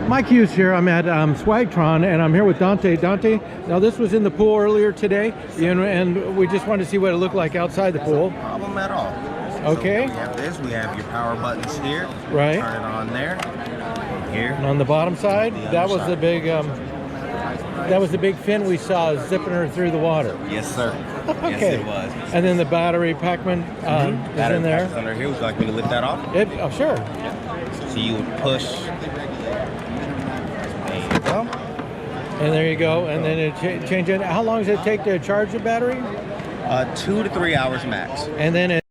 Mike Hughes here. I'm at SWAGTRON, and I'm here with Dante. Dante, now this was in the pool earlier today, and we just wanted to see what it looked like outside the pool. No problem at all. Okay. So we have this. We have your power buttons here. Right. Turn it on there. Here. And on the bottom side, that was side. the big fin we saw zipping her through the water. Yes, sir. Okay. Yes, it was. And then the battery Pac-Man is Battery in there. pack is under here. Would you like me to lift that off? Oh, sure. So you would push. There you go. And there you go. And then it changes. How long does it take to charge the battery? 2 to 3 hours max. And then